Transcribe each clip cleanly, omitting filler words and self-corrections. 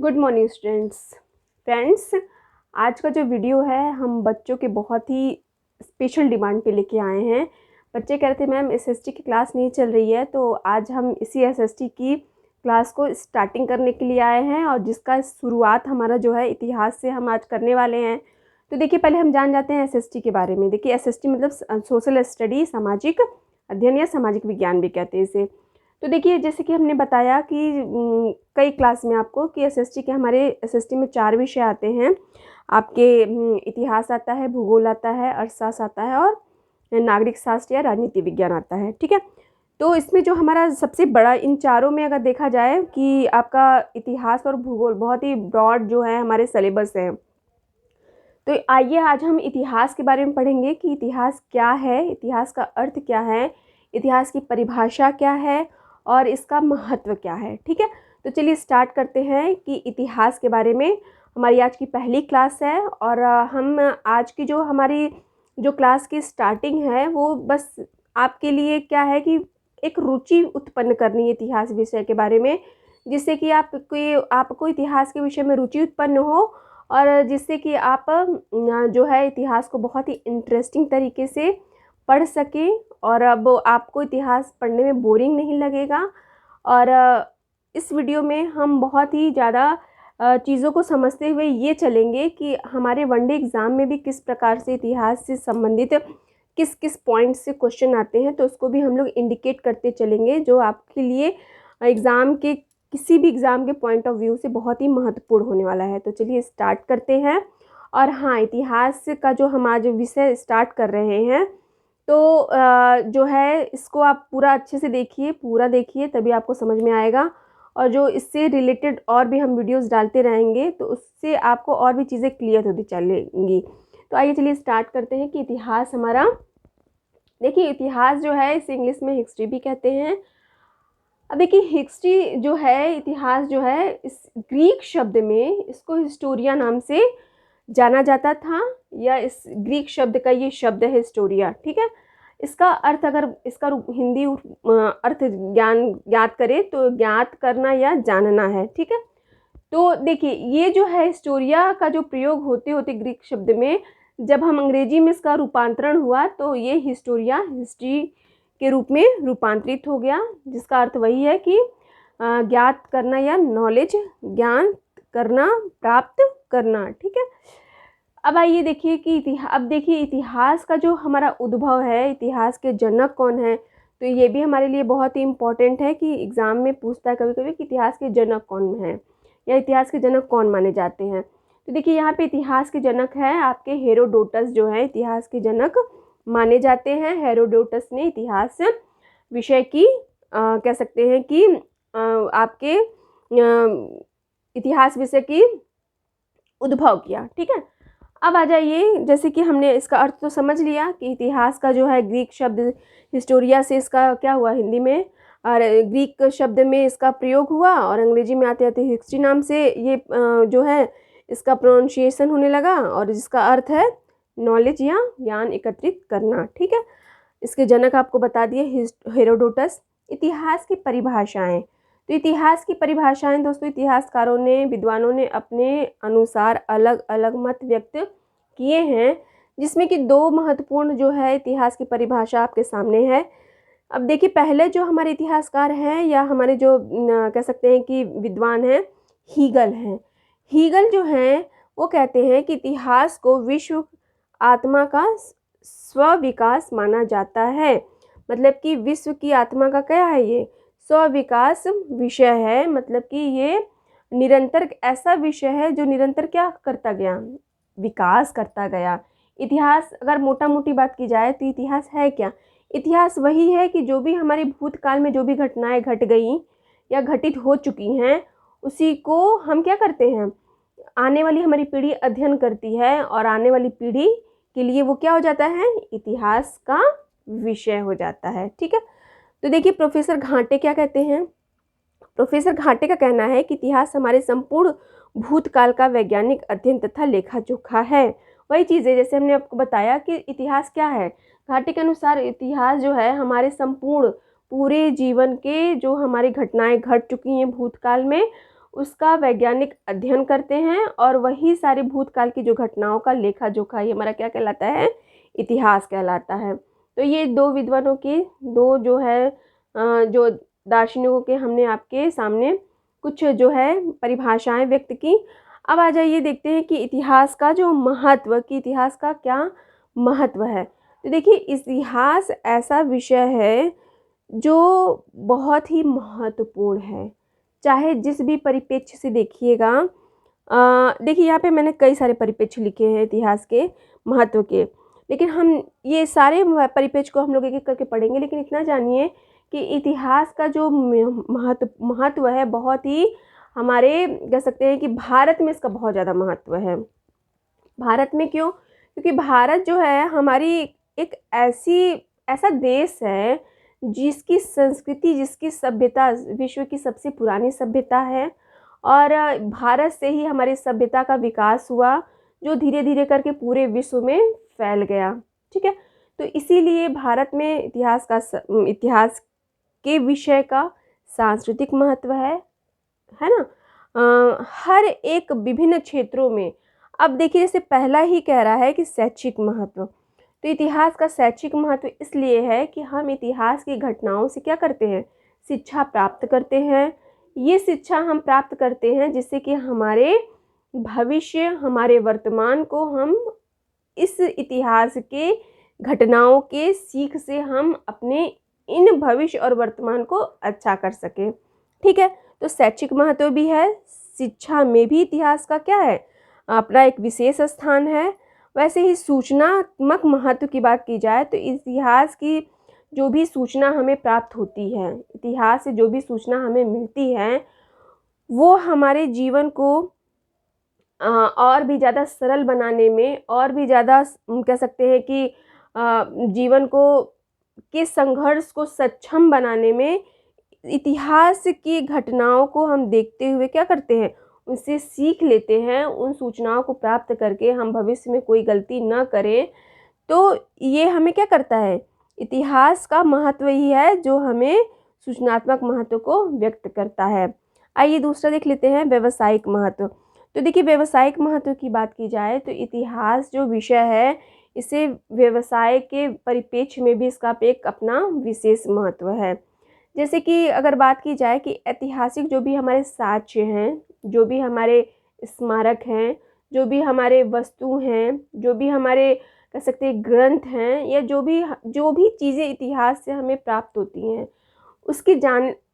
Good morning friends. आज का जो वीडियो है हम बच्चों के बहुत ही स्पेशल डिमांड पे लेके आए हैं। बच्चे कह रहे थे मैम एसएसटी की क्लास नहीं चल रही है, तो आज हम इसी एसएसटी की क्लास को स्टार्टिंग करने के लिए आए हैं और जिसका शुरुआत हमारा जो है इतिहास से हम आज करने वाले हैं। तो देखिए पहले हम जान जाते हैं एसएसटी के बारे में। देखिए एसएसटी मतलब सोशल स्टडी, सामाजिक अध्ययन या सामाजिक विज्ञान भी कहते हैं इसे। तो देखिए जैसे कि हमने बताया कि कई क्लास में आपको कि एसएसटी के हमारे एसएसटी में 4 विषय आते हैं। आपके इतिहास आता है, भूगोल आता है, अर्थशास्त्र आता है और नागरिक शास्त्र या राजनीति विज्ञान आता है। ठीक है, तो इसमें जो हमारा सबसे बड़ा इन चारों में अगर देखा जाए कि आपका इतिहास और भूगोल बहुत ही ब्रॉड जो है हमारे सिलेबस है। तो आइए आज हम इतिहास के बारे में पढ़ेंगे कि इतिहास क्या है, इतिहास का अर्थ क्या है, इतिहास की परिभाषा क्या है और इसका महत्व क्या है। ठीक है, तो चलिए स्टार्ट करते हैं कि इतिहास के बारे में। हमारी आज की पहली क्लास है और हम आज की जो हमारी जो क्लास की स्टार्टिंग है वो बस आपके लिए क्या है कि एक रुचि उत्पन्न करनी है इतिहास विषय के बारे में, जिससे कि आपको इतिहास के विषय में रुचि उत्पन्न हो और जिससे कि आप जो है इतिहास को बहुत ही इंटरेस्टिंग तरीके से पढ़ सकें और अब आपको इतिहास पढ़ने में बोरिंग नहीं लगेगा। और इस वीडियो में हम बहुत ही ज़्यादा चीज़ों को समझते हुए ये चलेंगे कि हमारे वनडे एग्ज़ाम में भी किस प्रकार से इतिहास से संबंधित किस किस पॉइंट से क्वेश्चन आते हैं, तो उसको भी हम लोग इंडिकेट करते चलेंगे, जो आपके लिए एग्ज़ाम के किसी भी एग्ज़ाम के पॉइंट ऑफ व्यू से बहुत ही महत्वपूर्ण होने वाला है। तो चलिए स्टार्ट करते हैं। और हाँ, इतिहास का जो हम आज विषय स्टार्ट कर रहे हैं तो जो है इसको आप पूरा अच्छे से देखिए, पूरा देखिए तभी आपको समझ में आएगा। और जो इससे रिलेटेड और भी हम वीडियोस डालते रहेंगे तो उससे आपको और भी चीज़ें क्लियर होती चलेंगी। तो आइए चलिए स्टार्ट करते हैं कि इतिहास हमारा, देखिए इतिहास जो है इसे इंग्लिश में हिस्ट्री भी कहते हैं। अब देखिए हिस्ट्री जो है, इतिहास जो है, इस ग्रीक शब्द में इसको हिस्टोरिया नाम से जाना जाता था, या इस ग्रीक शब्द का ये शब्द है हिस्टोरिया। ठीक है, इसका अर्थ अगर इसका हिंदी अर्थ ज्ञात करें तो ज्ञात करना या जानना है। ठीक है, तो देखिए ये जो है हिस्टोरिया का जो प्रयोग होते होते ग्रीक शब्द में जब हम अंग्रेजी में इसका रूपांतरण हुआ तो ये हिस्टोरिया हिस्ट्री के रूप में रूपांतरित हो गया, जिसका अर्थ वही है कि ज्ञात करना या नॉलेज, ज्ञान करना, प्राप्त करना। ठीक है, अब आइए देखिए कि अब देखिए इतिहास का जो हमारा उद्भव है, इतिहास के जनक कौन है, तो ये भी हमारे लिए बहुत ही इम्पोर्टेंट है कि एग्ज़ाम में पूछता है कभी कभी कि इतिहास के जनक कौन है या इतिहास के जनक कौन माने जाते हैं। तो देखिए यहाँ पे इतिहास के जनक है आपके हेरोडोटस, जो है इतिहास के जनक माने जाते हैं। हेरोडोटस ने इतिहास विषय की कह सकते हैं कि आपके इतिहास विषय की उद्भव किया। ठीक है, अब आ जाइए, जैसे कि हमने इसका अर्थ तो समझ लिया कि इतिहास का जो है ग्रीक शब्द हिस्टोरिया से इसका क्या हुआ हिंदी में, और ग्रीक शब्द में इसका प्रयोग हुआ और अंग्रेजी में आते आते हिस्ट्री नाम से ये जो है इसका प्रोनाउंसिएशन होने लगा, और जिसका अर्थ है नॉलेज या ज्ञान एकत्रित करना। ठीक है, इसके जनक आपको बता दिए हेरोडोटस। इतिहास की परिभाषाएं, तो इतिहास की परिभाषाएं दोस्तों इतिहासकारों ने, विद्वानों ने अपने अनुसार अलग अलग मत व्यक्त किए हैं, जिसमें कि 2 महत्वपूर्ण जो है इतिहास की परिभाषा आपके सामने है। अब देखिए पहले जो हमारे इतिहासकार हैं या हमारे जो कह सकते हैं कि विद्वान हैं, हीगल हैं। हीगल जो हैं वो कहते हैं कि इतिहास को विश्व आत्मा का स्व-विकास माना जाता है। मतलब कि विश्व की आत्मा का क्या है, ये स्व-विकास विषय है। मतलब कि ये निरंतर ऐसा विषय है जो निरंतर क्या करता गया, विकास करता गया। इतिहास अगर मोटा मोटी बात की जाए तो इतिहास है क्या, इतिहास वही है कि जो भी हमारे भूतकाल में जो भी घटनाएं घट गई या घटित हो चुकी हैं उसी को हम क्या करते हैं, आने वाली हमारी पीढ़ी अध्ययन करती है और आने वाली पीढ़ी के लिए वो क्या हो जाता है, इतिहास का विषय हो जाता है। ठीक है, तो देखिए प्रोफेसर घाटे क्या कहते हैं। प्रोफेसर घाटे का कहना है कि इतिहास हमारे संपूर्ण भूतकाल का वैज्ञानिक अध्ययन तथा लेखा जोखा है। वही चीज़ है जैसे हमने आपको बताया कि इतिहास क्या है। घाटे के अनुसार इतिहास जो है हमारे संपूर्ण पूरे जीवन के जो हमारी घटनाएं घट चुकी हैं भूतकाल में उसका वैज्ञानिक अध्ययन करते हैं और वही सारे भूतकाल की जो घटनाओं का लेखा जोखा, ये हमारा क्या कहलाता है, इतिहास कहलाता है। तो ये दो विद्वानों की, दो जो है जो दार्शनिकों के हमने आपके सामने कुछ जो है परिभाषाएं व्यक्त की। अब आ जाइए देखते हैं कि इतिहास का जो महत्व, कि इतिहास का क्या महत्व है। तो देखिए, इतिहास ऐसा विषय है जो बहुत ही महत्वपूर्ण है, चाहे जिस भी परिप्रेक्ष्य से देखिएगा। देखिए यहाँ पे मैंने कई सारे परिप्रेक्ष्य लिखे हैं इतिहास के महत्व के, लेकिन हम ये सारे परिप्रेक्ष्य को हम लोग एक एक करके पढ़ेंगे। लेकिन इतना जानिए कि इतिहास का जो महत्व है, बहुत ही, हमारे कह सकते हैं कि भारत में इसका बहुत ज़्यादा महत्व है। भारत में क्यों? क्योंकि भारत जो है हमारी एक ऐसा देश है जिसकी संस्कृति, जिसकी सभ्यता विश्व की सबसे पुरानी सभ्यता है, और भारत से ही हमारी सभ्यता का विकास हुआ, जो धीरे धीरे करके पूरे विश्व में फैल गया। ठीक है, तो इसीलिए भारत में इतिहास के विषय का सांस्कृतिक महत्व है ना। हर एक विभिन्न क्षेत्रों में। अब देखिए, जैसे पहला ही कह रहा है कि शैक्षिक महत्व, तो इतिहास का शैक्षिक महत्व इसलिए है कि हम इतिहास की घटनाओं से क्या करते हैं, शिक्षा प्राप्त करते हैं। ये शिक्षा हम प्राप्त करते हैं जिससे कि हमारे भविष्य, हमारे वर्तमान को हम इस इतिहास के घटनाओं के सीख से हम अपने इन भविष्य और वर्तमान को अच्छा कर सकें। ठीक है, तो शैक्षिक महत्व भी है, शिक्षा में भी इतिहास का क्या है, अपना एक विशेष स्थान है। वैसे ही सूचनात्मक महत्व की बात की जाए तो इतिहास की जो भी सूचना हमें प्राप्त होती है, इतिहास से जो भी सूचना हमें मिलती है, वो हमारे जीवन को और भी ज़्यादा सरल बनाने में, और भी ज़्यादा कह सकते हैं कि जीवन को के संघर्ष को सक्षम बनाने में, इतिहास की घटनाओं को हम देखते हुए क्या करते हैं, उनसे सीख लेते हैं। उन सूचनाओं को प्राप्त करके हम भविष्य में कोई गलती न करें। तो ये हमें क्या करता है, इतिहास का महत्व ही है जो हमें सूचनात्मक महत्व को व्यक्त करता है। आइए दूसरा देख लेते हैं, व्यावसायिक महत्व। तो देखिए, व्यावसायिक महत्व की बात की जाए तो इतिहास जो विषय है, इसे व्यवसाय के परिप्रेक्ष्य में भी इसका एक अपना विशेष महत्व है। जैसे कि अगर बात की जाए कि ऐतिहासिक जो भी हमारे साक्ष्य हैं, जो भी हमारे स्मारक हैं, जो भी हमारे वस्तु हैं, जो भी हमारे कह सकते हैं ग्रंथ हैं, या जो भी चीज़ें इतिहास से हमें प्राप्त होती हैं, उसकी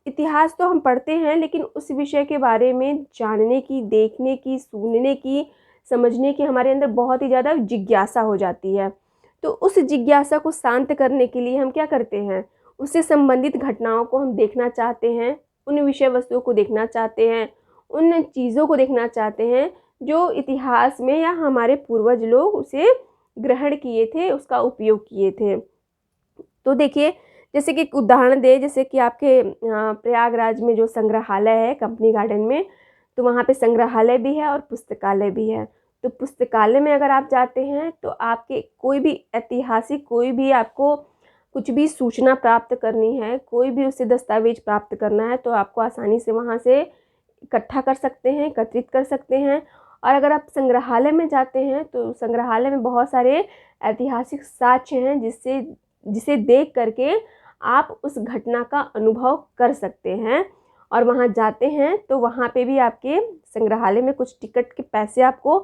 इतिहास तो हम पढ़ते हैं, लेकिन उस विषय के बारे में जानने की, देखने की, सुनने की, समझने की हमारे अंदर बहुत ही ज़्यादा जिज्ञासा हो जाती है। तो उस जिज्ञासा को शांत करने के लिए हम क्या करते हैं, उससे संबंधित घटनाओं को हम देखना चाहते हैं, उन विषय वस्तुओं को देखना चाहते हैं, उन चीज़ों को देखना चाहते हैं जो इतिहास में या हमारे पूर्वज लोग उसे ग्रहण किए थे, उसका उपयोग किए थे। तो देखिए, जैसे कि एक उदाहरण दे, जैसे कि आपके प्रयागराज में जो संग्रहालय है कंपनी गार्डन में, तो वहाँ पे संग्रहालय भी है और पुस्तकालय भी है। तो पुस्तकालय में अगर आप जाते हैं तो आपके कोई भी ऐतिहासिक, कोई भी आपको कुछ भी सूचना प्राप्त करनी है, कोई भी उससे दस्तावेज प्राप्त करना है, तो आपको आसानी से वहाँ से इकट्ठा कर सकते हैं, एकत्रित कर सकते हैं। और अगर आप संग्रहालय में जाते हैं तो संग्रहालय में बहुत सारे ऐतिहासिक साक्ष्य हैं जिसे देख करके आप उस घटना का अनुभव कर सकते हैं। और वहाँ जाते हैं तो वहाँ पे भी आपके संग्रहालय में कुछ टिकट के पैसे आपको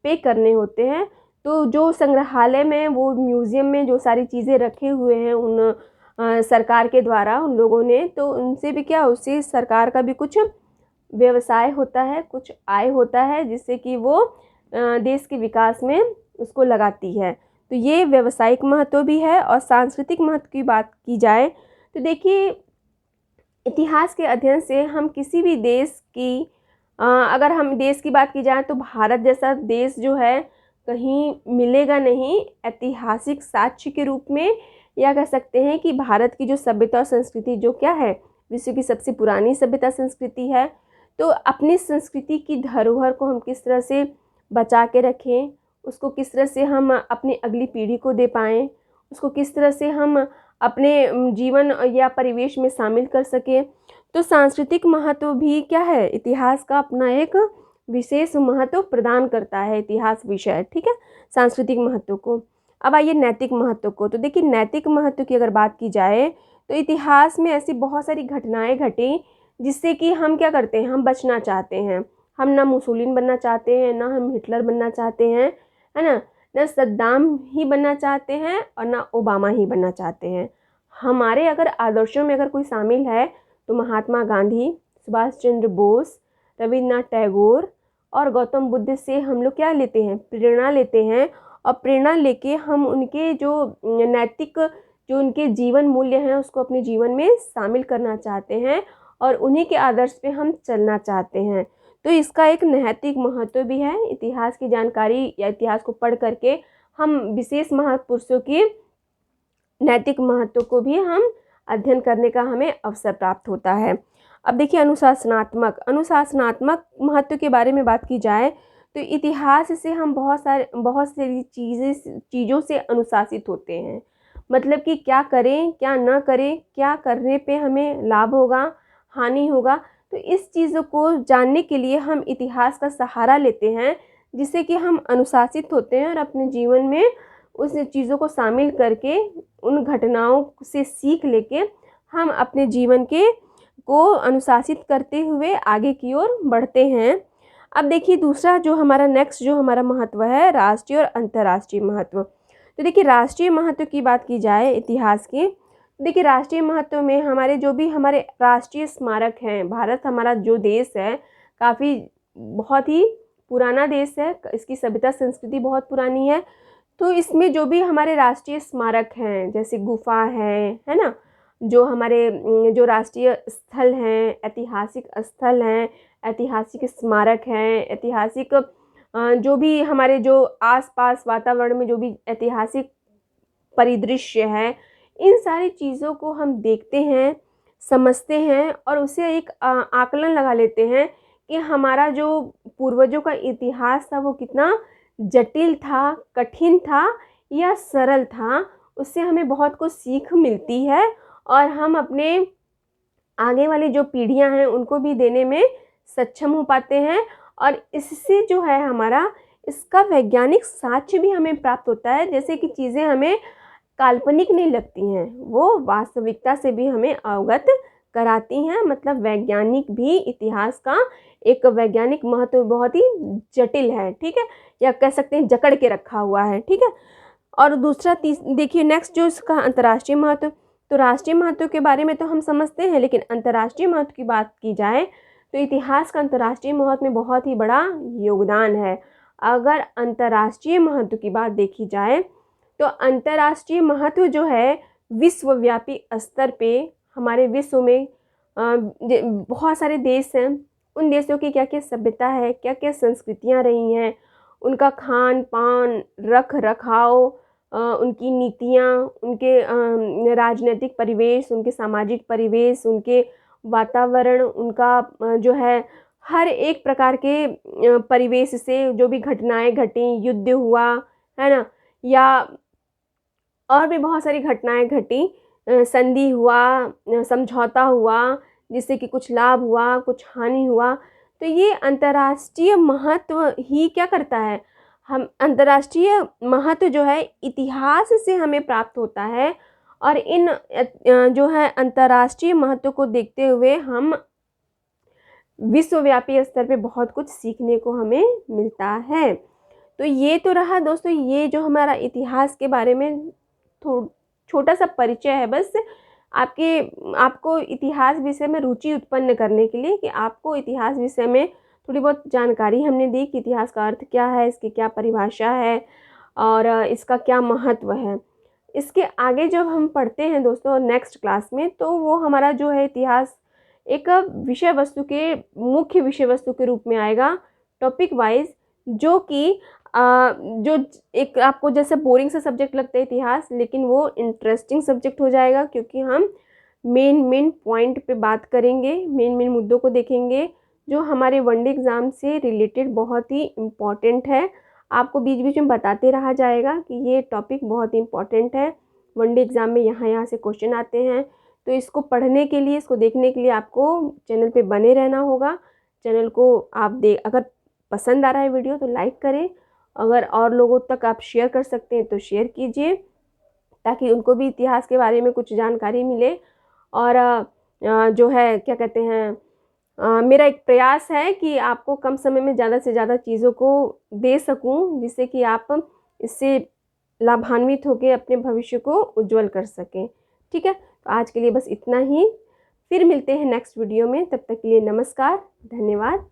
पे करने होते हैं। तो जो संग्रहालय में, वो म्यूज़ियम में जो सारी चीज़ें रखे हुए हैं उन सरकार के द्वारा, उन लोगों ने, तो उनसे भी क्या, उससे सरकार का भी कुछ व्यवसाय होता है, कुछ आय होता है, जिससे कि वो देश के विकास में उसको लगाती है। तो ये व्यावसायिक महत्व भी है। और सांस्कृतिक महत्व की बात की जाए तो देखिए, इतिहास के अध्ययन से हम किसी भी देश की, अगर हम देश की बात की जाए तो भारत जैसा देश जो है कहीं मिलेगा नहीं ऐतिहासिक साक्ष्य के रूप में। या कह सकते हैं कि भारत की जो सभ्यता और संस्कृति जो क्या है, विश्व की सबसे पुरानी सभ्यता संस्कृति है। तो अपनी संस्कृति की धरोहर को हम किस तरह से बचा के रखें, उसको किस तरह से हम अपनी अगली पीढ़ी को दे पाएँ, उसको किस तरह से हम अपने जीवन या परिवेश में शामिल कर सकें, तो सांस्कृतिक महत्व भी क्या है, इतिहास का अपना एक विशेष महत्व प्रदान करता है इतिहास विषय, ठीक है, सांस्कृतिक महत्व को। अब आइए नैतिक महत्व को। तो देखिए नैतिक महत्व की अगर बात की जाए तो इतिहास में ऐसी बहुत सारी घटनाएं घटी जिससे कि हम क्या करते हैं, हम बचना चाहते हैं। हम ना मुसोलिन बनना चाहते हैं, ना हम हिटलर बनना चाहते हैं, है ना सद्दाम ही बनना चाहते हैं और ना ओबामा ही बनना चाहते हैं। हमारे अगर आदर्शों में अगर कोई शामिल है तो महात्मा गांधी, सुभाष चंद्र बोस, रविन्द्रनाथ टैगोर और गौतम बुद्ध से हम लोग क्या लेते हैं, प्रेरणा लेते हैं। और प्रेरणा लेके हम उनके जो नैतिक जो उनके जीवन मूल्य हैं उसको अपने जीवन में शामिल करना चाहते हैं और उन्हीं के आदर्श पे हम चलना चाहते हैं। तो इसका एक नैतिक महत्व भी है। इतिहास की जानकारी या इतिहास को पढ़ करके हम विशेष महापुरुषों की नैतिक महत्व को भी हम अध्ययन करने का हमें अवसर प्राप्त होता है। अब देखिए अनुशासनात्मक महत्व के बारे में बात की जाए तो इतिहास से हम बहुत सारी चीज़ों से अनुशासित होते हैं। मतलब कि क्या करें क्या ना करें, क्या करने पे हमें लाभ होगा, हानि होगा। तो इस चीज़ों को जानने के लिए हम इतिहास का सहारा लेते हैं, जिससे कि हम अनुशासित होते हैं और अपने जीवन में उस चीज़ों को शामिल करके उन घटनाओं से सीख लेके हम अपने जीवन को अनुशासित करते हुए आगे की ओर बढ़ते हैं। अब देखिए दूसरा जो हमारा नेक्स्ट जो हमारा महत्व है, राष्ट्रीय और अंतर्राष्ट्रीय महत्व। तो देखिए राष्ट्रीय महत्व की बात की जाए इतिहास की, देखिए राष्ट्रीय महत्व में हमारे राष्ट्रीय स्मारक हैं। भारत हमारा जो देश है काफ़ी बहुत ही पुराना देश है, इसकी सभ्यता संस्कृति बहुत पुरानी है। तो इसमें जो भी हमारे राष्ट्रीय स्मारक हैं जैसे गुफा है ना, जो हमारे जो राष्ट्रीय स्थल हैं, ऐतिहासिक स्थल हैं, ऐतिहासिक स्मारक हैं, ऐतिहासिक जो भी हमारे जो आसपास वातावरण में जो भी ऐतिहासिक परिदृश्य है, इन सारी चीज़ों को हम देखते हैं, समझते हैं और उसे एक आकलन लगा लेते हैं कि हमारा जो पूर्वजों का इतिहास था वो कितना जटिल था, कठिन था या सरल था। उससे हमें बहुत कुछ सीख मिलती है और हम अपने आगे वाली जो पीढ़ियां हैं उनको भी देने में सक्षम हो पाते हैं। और इससे जो है हमारा इसका वैज्ञानिक साक्ष्य भी हमें प्राप्त होता है, जैसे कि चीज़ें हमें काल्पनिक नहीं लगती हैं, वो वास्तविकता से भी हमें अवगत कराती हैं। मतलब वैज्ञानिक भी इतिहास का एक वैज्ञानिक महत्व बहुत ही जटिल है, ठीक है, या कह सकते हैं जकड़ के रखा हुआ है, ठीक है। और दूसरा देखिए नेक्स्ट जो इसका अंतर्राष्ट्रीय महत्व, तो राष्ट्रीय महत्व के बारे में तो हम समझते हैं, लेकिन अंतर्राष्ट्रीय महत्व की बात की जाए तो इतिहास का अंतर्राष्ट्रीय महत्व में बहुत ही बड़ा योगदान है। अगर अंतर्राष्ट्रीय महत्व की बात देखी जाए तो अंतर्राष्ट्रीय महत्व जो है विश्वव्यापी स्तर पे हमारे विश्व में बहुत सारे देश हैं, उन देशों की क्या क्या सभ्यता है, क्या क्या संस्कृतियाँ रही हैं, उनका खान पान, रख रखाव, उनकी नीतियाँ, उनके राजनीतिक परिवेश, उनके सामाजिक परिवेश, उनके वातावरण, उनका जो है हर एक प्रकार के परिवेश से जो भी घटनाएं घटी, युद्ध हुआ है ना, या और भी बहुत सारी घटनाएं घटी, संधि हुआ, समझौता हुआ, जिससे कि कुछ लाभ हुआ, कुछ हानि हुआ। तो ये अंतर्राष्ट्रीय महत्व ही क्या करता है, हम अंतर्राष्ट्रीय महत्व जो है इतिहास से हमें प्राप्त होता है। और इन जो है अंतर्राष्ट्रीय महत्व को देखते हुए हम विश्वव्यापी स्तर पे बहुत कुछ सीखने को हमें मिलता है। तो ये तो रहा दोस्तों, ये जो हमारा इतिहास के बारे में छोटा सा परिचय है, बस आपको इतिहास विषय में रुचि उत्पन्न करने के लिए, कि आपको इतिहास विषय में थोड़ी बहुत जानकारी हमने दी कि इतिहास का अर्थ क्या है, इसकी क्या परिभाषा है और इसका क्या महत्व है। इसके आगे जब हम पढ़ते हैं दोस्तों नेक्स्ट क्लास में, तो वो हमारा जो है इतिहास एक विषय वस्तु के मुख्य विषय वस्तु के रूप में आएगा, टॉपिक वाइज, जो कि जो एक आपको जैसे बोरिंग सा सब्जेक्ट लगता है इतिहास, लेकिन वो इंटरेस्टिंग सब्जेक्ट हो जाएगा, क्योंकि हम मेन पॉइंट पे बात करेंगे, मेन मुद्दों को देखेंगे जो हमारे वनडे एग्ज़ाम से रिलेटेड बहुत ही इम्पॉर्टेंट है। आपको बीच बीच में बताते रहा जाएगा कि ये टॉपिक बहुत ही इम्पॉर्टेंट है, वनडे एग्ज़ाम में यहाँ से क्वेश्चन आते हैं। तो इसको पढ़ने के लिए, इसको देखने के लिए आपको चैनल पे बने रहना होगा। चैनल को आप अगर पसंद आ रहा है वीडियो तो लाइक करें, अगर और लोगों तक आप शेयर कर सकते हैं तो शेयर कीजिए, ताकि उनको भी इतिहास के बारे में कुछ जानकारी मिले। और जो है क्या कहते हैं, मेरा एक प्रयास है कि आपको कम समय में ज़्यादा से ज़्यादा चीज़ों को दे सकूं, जिससे कि आप इससे लाभान्वित होकर अपने भविष्य को उज्जवल कर सकें। ठीक है, तो आज के लिए बस इतना ही। फिर मिलते हैं नेक्स्ट वीडियो में, तब तक के लिए नमस्कार, धन्यवाद।